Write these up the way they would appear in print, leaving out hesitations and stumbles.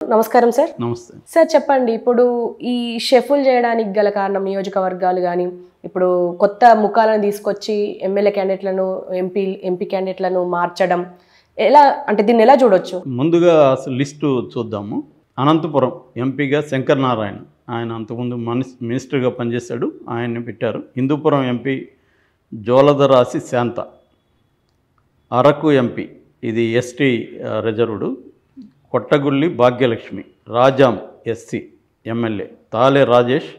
నమస్కారం సార్. నమస్తే సార్ చెప్పండి, ఇప్పుడు ఈ షఫుల్ చేయడానికి గల కారణం నియోజకవర్గాలు కానీ ఇప్పుడు కొత్త ముఖాలను తీసుకొచ్చి ఎమ్మెల్యే క్యాండిడేట్లను ఎంపీ క్యాండిడేట్లను మార్చడం ఎలా, అంటే దీన్ని ఎలా చూడొచ్చు? ముందుగా అసలు లిస్టు చూద్దాము. అనంతపురం ఎంపీగా శంకర్ నారాయణ, ఆయన అంతకుముందు మినిస్టర్గా పనిచేశాడు, ఆయన్ని పెట్టారు. హిందూపురం ఎంపీ జోలదరాసి శాంత. అరకు ఎంపీ ఇది ST reserved, Kottagulli Bhagyalakshmi. Rajam SC MLA Thale Rajesh.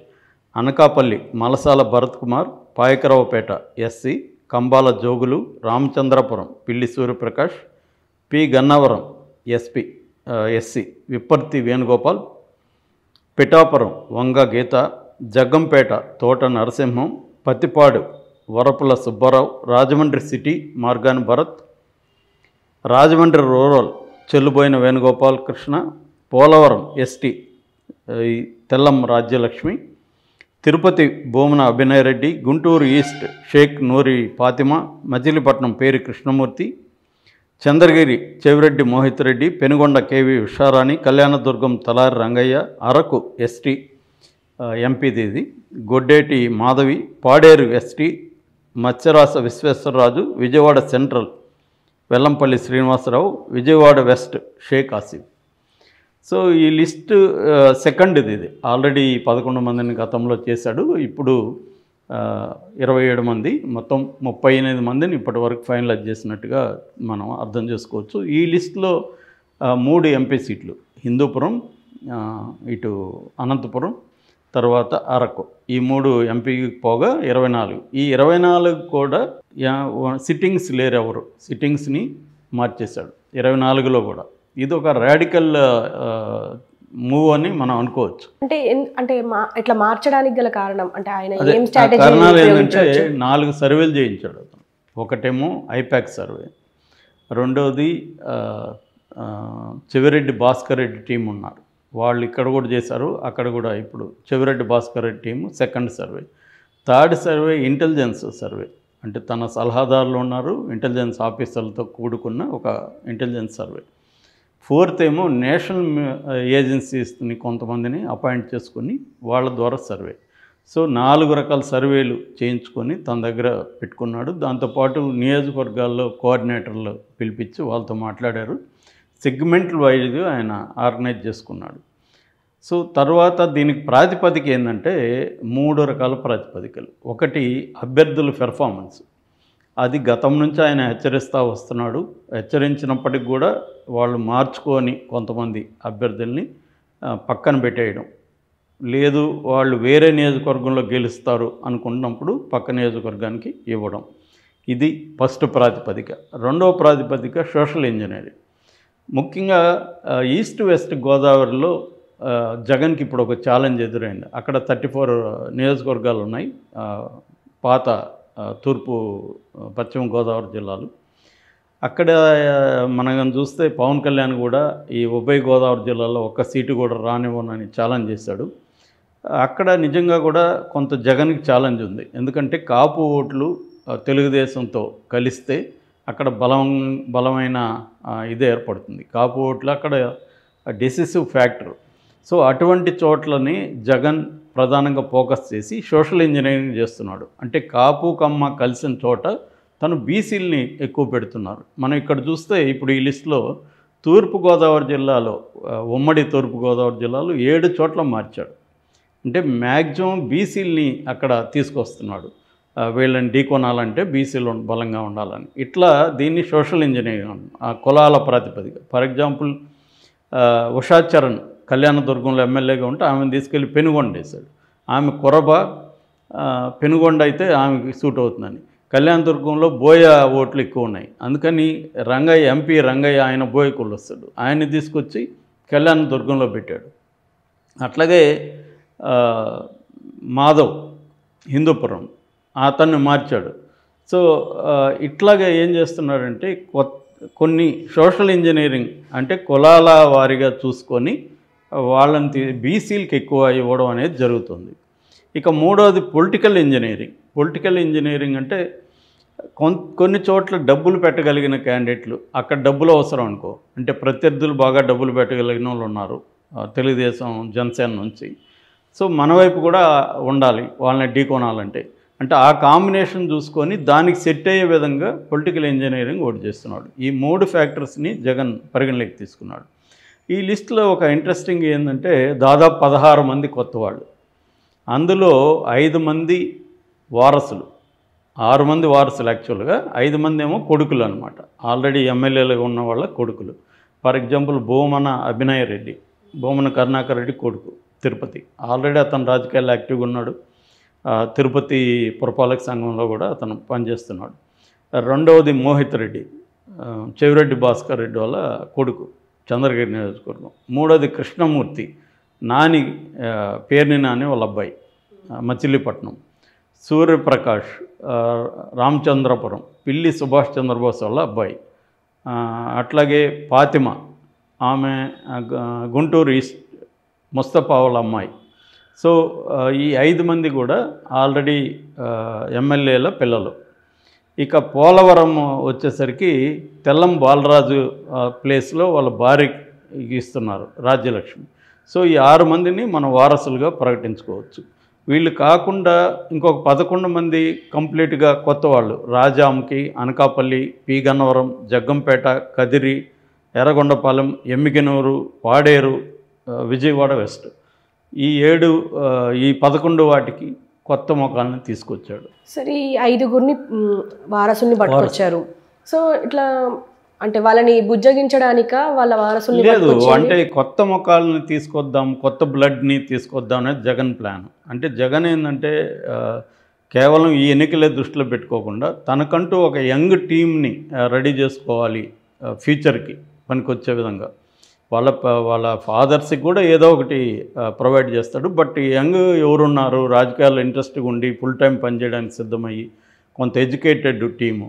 Anakapalli Malasala Bharat Kumar. Payakaraopeta SC Kambala Jogulu. Ramachandrapuram Pilli Suryaprakash. P Gannavaram SC Vipparthi Venugopal. Pithapuram Vanga Geetha. Jaggampeta Thota Narasimham. Pattipadu Varupula Subbarao. Rajahmundry city Margani Bharat. Rajahmundry rural Chelluboina Venugopal Krishna. Polavaram ST Tellam Rajyalakshmi. Tirupati Bhumana Abhinay Reddy. Guntur east Sheikh Noori Fatima. Machilipatnam Peri Krishnamurthy. Chandragiri Chevireddy Mohith Reddy. Penukonda KV Usharani. Kalyanadurgam Talari Rangaiah. Araku ST ఎంపీది ఇది Goddeti Madhavi. Paderu ST Matsyarasa Visweswararaju. Vijayawada central Vellampalli Srinivasarao. Vijayawada west Shaik Asif. So ఈ లిస్టు సెకండ్ది, ఇది ఆల్రెడీ 11 మందిని గతంలో చేశాడు. ఇప్పుడు 27 మంది, మొత్తం 38 మందిని ఇప్పటి వరకు ఫైనలైజ్ చేసినట్టుగా మనం అర్థం చేసుకోవచ్చు. ఈ లిస్టులో 3 ఎంపీ సీట్లు, హిందూపురం, ఇటు అనంతపురం, తర్వాత అరకు, ఈ 3 ఎంపీకి పోగా 24. ఈ 24 కూడా సిట్టింగ్స్ లేరు, ఎవరు సిట్టింగ్స్ని మార్చేశాడు 24లో కూడా. ఇది ఒక రాడికల్ మూవ్ అని మనం అనుకోవచ్చు. అంటే ఇట్లా మార్చడానికి గల కారణం అంటే ఆయన ఏం కారణాలు ఏంటంటే 4 సర్వేలు చేయించాడు అతను. ఒకటేమో ఐపాక్ సర్వే, రెండవది చెవిరెడ్డి భాస్కర్ రెడ్డి టీం ఉన్నారు, వాళ్ళు ఇక్కడ కూడా చేశారు, అక్కడ కూడా. ఇప్పుడు Chevireddy Bhaskar Reddy team second survey. Third survey intelligence survey, అంటే తన సలహాదారులు ఉన్నారు, ఇంటెలిజెన్స్ ఆఫీసర్లతో కూడుకున్న ఒక ఇంటెలిజెన్స్ సర్వే. ఫోర్త్ ఏమో నేషనల్ ఏజెన్సీస్ని కొంతమందిని అపాయింట్ చేసుకుని వాళ్ళ ద్వారా సర్వే. సో 4 రకాల సర్వేలు చేయించుకొని తన దగ్గర పెట్టుకున్నాడు. దాంతోపాటు నియోజకవర్గాల్లో కోఆర్డినేటర్లు పిలిపించి వాళ్ళతో మాట్లాడారు. సెగ్మెంటల్ వైజ్గా ఆయన ఆర్గనైజ్ చేసుకున్నాడు. సో తర్వాత దీనికి ప్రాతిపదిక ఏంటంటే 3 రకాల ప్రాతిపదికలు. ఒకటి అభ్యర్థుల పెర్ఫార్మెన్స్, అది గతం నుంచి ఆయన హెచ్చరిస్తూ వస్తున్నాడు. హెచ్చరించినప్పటికి కూడా వాళ్ళు మార్చుకొని కొంతమంది అభ్యర్థుల్ని పక్కన పెట్టేయడం, లేదు వాళ్ళు వేరే నియోజకవర్గంలో గెలుస్తారు అనుకున్నప్పుడు పక్క నియోజకవర్గానికి ఇవ్వడం, ఇది ఫస్ట్ ప్రాతిపదిక. రెండవ ప్రాతిపదిక సోషల్ ఇంజనీరింగ్. ముఖ్యంగా ఈస్ట్ వెస్ట్ గోదావరిలో జగన్కి ఇప్పుడు ఒక ఛాలెంజ్ ఎదురైంది. అక్కడ 34 నియోజకవర్గాలు ఉన్నాయి, పాత తూర్పు పశ్చిమ గోదావరి జిల్లాలు. అక్కడ మనం చూస్తే పవన్ కళ్యాణ్ కూడా ఈ ఉభయ గోదావరి జిల్లాలో ఒక్క సీటు కూడా రానివ్వనని ఛాలెంజ్ చేశాడు. అక్కడ నిజంగా కూడా కొంత జగన్కి ఛాలెంజ్ ఉంది. ఎందుకంటే కాపు ఓట్లు తెలుగుదేశంతో కలిస్తే అక్కడ బలమైన ఇదే ఏర్పడుతుంది. కాపు ఓట్లు అక్కడ డెసిసివ్ ఫ్యాక్టర్. సో అటువంటి చోట్లని జగన్ ప్రధానంగా ఫోకస్ చేసి సోషల్ ఇంజనీరింగ్ చేస్తున్నాడు. అంటే కాపు కమ్మ కలిసిన చోట తను బీసీలని ఎక్కువ పెడుతున్నారు. మనం ఇక్కడ చూస్తే ఇప్పుడు ఈ లిస్టులో తూర్పుగోదావరి జిల్లాలో, ఉమ్మడి తూర్పుగోదావరి జిల్లాలో 7 చోట్ల మార్చాడు. అంటే మ్యాక్సిమం బీసీలని అక్కడ తీసుకొస్తున్నాడు. వీళ్ళని ఢీకొనాలంటే బీసీలో బలంగా ఉండాలని. ఇట్లా దీన్ని సోషల్ ఇంజనీరింగ్, కులాల ప్రాతిపదిక. ఫర్ ఎగ్జాంపుల్ ఉషా చరణ్ కళ్యాణదుర్గంలో ఎమ్మెల్యేగా ఉంటే ఆమెను తీసుకెళ్ళి పెనుగొండ వేశాడు. ఆమె కొరబ, పెనుగొండ అయితే ఆమెకి సూట్ అవుతుందని. కళ్యాణదుర్గంలో బోయ ఓట్లు ఎక్కువ ఉన్నాయి, అందుకని రంగయ్య, ఎంపీ రంగయ్య, ఆయన బోయ కుళ్ళు వస్తాడు, ఆయన్ని తీసుకొచ్చి కళ్యాణదుర్గంలో పెట్టాడు. అట్లాగే మాధవ్ హిందూపురం, అతన్ని మార్చాడు. సో ఇట్లాగే ఏం చేస్తున్నాడంటే కొన్ని సోషల్ ఇంజనీరింగ్, అంటే కులాల వారీగా చూసుకొని వాళ్ళని బీసీలకు ఎక్కువ ఇవ్వడం అనేది జరుగుతుంది. ఇక మూడవది పొలిటికల్ ఇంజనీరింగ్. పొలిటికల్ ఇంజనీరింగ్ అంటే కొన్ని చోట్ల డబ్బులు పెట్టగలిగిన క్యాండిడేట్లు, అక్కడ డబ్బులు అవసరం అనుకో, అంటే ప్రత్యర్థులు బాగా డబ్బులు పెట్టగలిగిన వాళ్ళు ఉన్నారు, తెలుగుదేశం జనసేన నుంచి. సో మన వైపు కూడా ఉండాలి వాళ్ళని ఢీకొనాలంటే. అంటే ఆ కాంబినేషన్ చూసుకొని దానికి సెట్ అయ్యే విధంగా పొలిటికల్ ఇంజనీరింగ్ ఓటు చేస్తున్నాడు. ఈ 3 ఫ్యాక్టర్స్ని జగన్ పరిగణలోకి తీసుకున్నాడు. ఈ లిస్టులో ఒక ఇంట్రెస్టింగ్ ఏంటంటే దాదాపు 16 మంది కొత్త వాళ్ళు, అందులో 5 మంది వారసులు, 6 మంది వారసులు యాక్చువల్గా, 5 మంది ఏమో కొడుకులు అనమాట, ఆల్రెడీ ఎమ్మెల్యేలుగా ఉన్న వాళ్ళ కొడుకులు. ఫర్ ఎగ్జాంపుల్ భూమన అభినయ్ రెడ్డి, భూమన కరుణాకర్ రెడ్డి కొడుకు తిరుపతి, ఆల్రెడీ అతను రాజకీయాల్లో యాక్టివ్గా ఉన్నాడు. తిరుపతి పురపాలక సంఘంలో కూడా అతను పనిచేస్తున్నాడు. రెండవది మోహిత్ రెడ్డి, చెవిరెడ్డి భాస్కర్ రెడ్డి వాళ్ళ కొడుకు, చంద్రగిరి నియోజకవర్గం. మూడోది కృష్ణమూర్తి, నాని పేర్ని నాని వాళ్ళ అబ్బాయి, మచిలీపట్నం. సూర్యప్రకాష్ రామచంద్రపురం, పిల్లి సుభాష్ చంద్రబోస్ వాళ్ళ అబ్బాయి. అట్లాగే ఫాతిమ, ఆమె గుంటూరు ఈస్ట్ ముస్తఫా వాళ్ళ అమ్మాయి. సో ఈ 5 మంది కూడా ఆల్రెడీ ఎమ్మెల్యేల పిల్లలు. ఇక పోలవరం వచ్చేసరికి తెల్లం బాలరాజు ప్లేస్లో వాళ్ళ భార్యకి ఇస్తున్నారు రాజ్యలక్ష్మి. సో ఈ 6 మందిని మన వారసులుగా ప్రకటించుకోవచ్చు. వీళ్ళు కాకుండా ఇంకొక 11 మంది కంప్లీట్గా కొత్త వాళ్ళు, రాజాంకి, అనకాపల్లి, పి గన్నవరం, జగ్గంపేట, కదిరి, ఎర్రగొండపాలెం, ఎమ్మిగనూరు, పాడేరు, విజయవాడ వెస్ట్. ఈ 11 వాటికి కొత్త మొఖాలను తీసుకొచ్చాడు. సరే, ఈ 5గురిని వారసుల్ని పట్టుకొచ్చారు. సో ఇట్లా అంటే వాళ్ళని బుజ్జగించడానిక వాళ్ళ వారసుల్ని లేదు, అంటే కొత్త మొఖాలను తీసుకొద్దాం, కొత్త బ్లడ్ని తీసుకొద్దాం అనేది జగన్ ప్లాన్. అంటే జగన్ ఏంటంటే కేవలం ఈ ఎన్నికలే దృష్టిలో పెట్టుకోకుండా తనకంటూ ఒక యంగ్ టీమ్ని రెడీ చేసుకోవాలి, ఫ్యూచర్కి పనికొచ్చే విధంగా. వాళ్ళ ఫాదర్స్కి కూడా ఏదో ఒకటి ప్రొవైడ్ చేస్తాడు. బట్ యంగ్ ఎవరున్నారు రాజకీయాల్లో ఇంట్రెస్ట్గా ఉండి ఫుల్ టైం పనిచేయడానికి సిద్ధమయ్యి కొంత ఎడ్యుకేటెడ్ టీము,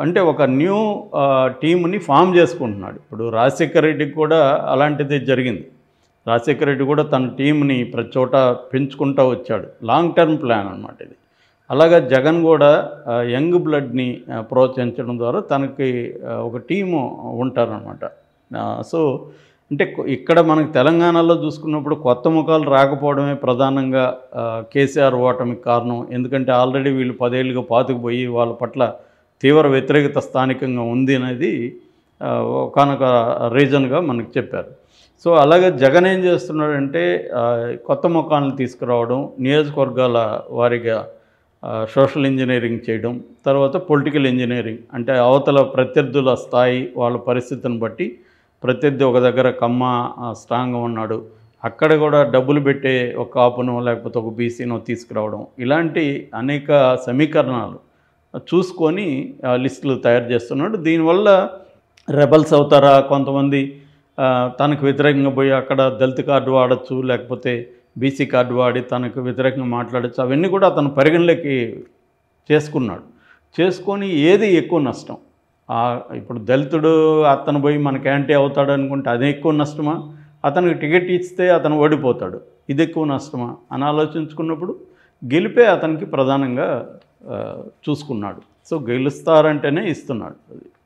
అంటే ఒక న్యూ టీముని ఫామ్ చేసుకుంటున్నాడు. ఇప్పుడు రాజశేఖర రెడ్డికి కూడా అలాంటిది జరిగింది. రాజశేఖర రెడ్డి కూడా తన టీంని ప్రతి చోట పెంచుకుంటూ వచ్చాడు. లాంగ్ టర్మ్ ప్లాన్ అనమాట ఇది. అలాగా జగన్ కూడా యంగ్ బ్లడ్ని ప్రోత్సహించడం ద్వారా తనకి ఒక టీము ఉంటారనమాట. సో అంటే ఇక్కడ మనకి తెలంగాణలో చూసుకున్నప్పుడు కొత్త ముఖాలు రాకపోవడమే ప్రధానంగా కేసీఆర్ ఓటమికి కారణం. ఎందుకంటే ఆల్రెడీ వీళ్ళు 10 ఏళ్ళుగా పాతుకుపోయి వాళ్ళ పట్ల తీవ్ర వ్యతిరేకత స్థానికంగా ఉంది అనేది ఒకానొక రీజన్గా మనకు చెప్పారు. సో అలాగే జగన్ ఏం చేస్తున్నాడంటే కొత్త ముఖాలను తీసుకురావడం, నియోజకవర్గాల వారిగా సోషల్ ఇంజనీరింగ్ చేయడం, తర్వాత పొలిటికల్ ఇంజనీరింగ్ అంటే అవతల ప్రత్యర్థుల స్థాయి వాళ్ళ పరిస్థితిని బట్టి ప్రత్యర్థి ఒక దగ్గర కమ్మ స్ట్రాంగ్గా ఉన్నాడు, అక్కడ కూడా డబ్బులు పెట్టే ఒక కాపునో లేకపోతే ఒక బీసీనో తీసుకురావడం, ఇలాంటి అనేక సమీకరణాలు చూసుకొని లిస్టులు తయారు చేస్తున్నాడు. దీనివల్ల రెబల్స్ అవుతారా, కొంతమంది తనకు వ్యతిరేకంగా పోయి అక్కడ దళిత కార్డు వాడచ్చు, లేకపోతే బీసీ కార్డు వాడి తనకు వ్యతిరేకంగా మాట్లాడచ్చు, అవన్నీ కూడా అతను పరిగణలోకి చేసుకొని ఏది ఎక్కువ నష్టం, ఇప్పుడు దళితుడు అతను పోయి మనకి యాంటీ అవుతాడు అనుకుంటే అది ఎక్కువ నష్టమా, అతనికి టికెట్ ఇస్తే అతను ఓడిపోతాడు ఇది ఎక్కువ నష్టమా అని ఆలోచించుకున్నప్పుడు గెలిపే అతనికి ప్రధానంగా చూసుకున్నాడు. సో గెలుస్తారంటేనే ఇస్తున్నాడు.